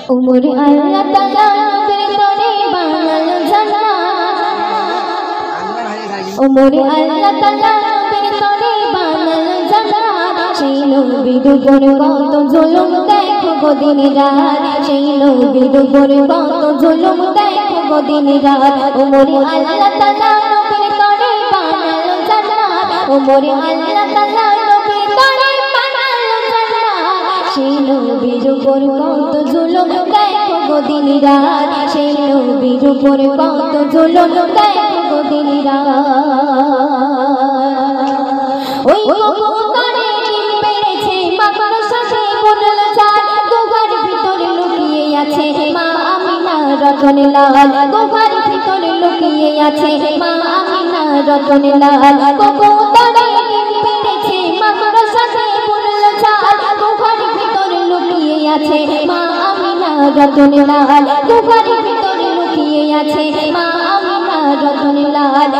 উমর আল্লাহ তাআলা নবীর তরে বানালো জান্নাত উমর আল্লাহ তাআলা নবীর তরে বানালো জান্নাত সেই নবীর উপর কত জুলুম দেখো গো দিন রাত সেই নবীর উপর কত জুলুম দেখো গো দিন রাত উমর আল্লাহ তাআলা নবীর তরে বানালো জান্নাত উমর আল্লাহ তাআলা নবীর তরে বানালো জান্নাত সেই নবীর উপর কত জুলুম দেখো গো দিন রাত সেই নবীর উপর কত জুলুম দেখো গো দিন রাত ওই কবুতরে ডিম পেড়েছে মাথার সাথে বলল চাঁদ গুহার ভিতরে লুকিয়ে আছে মা আমিনা রতনলাল গুহার ভিতরে লুকিয়ে আছে মা আমিনা রতনলাল কবুতরে ডিম পেড়েছে মাথার সাথে বলল চাঁদ গুহার ভিতরে লুকিয়ে আছে মা আমিনা রতনলাল গুহার ভিতরে লুকিয়ে আছে মা আমিনা রতনলাল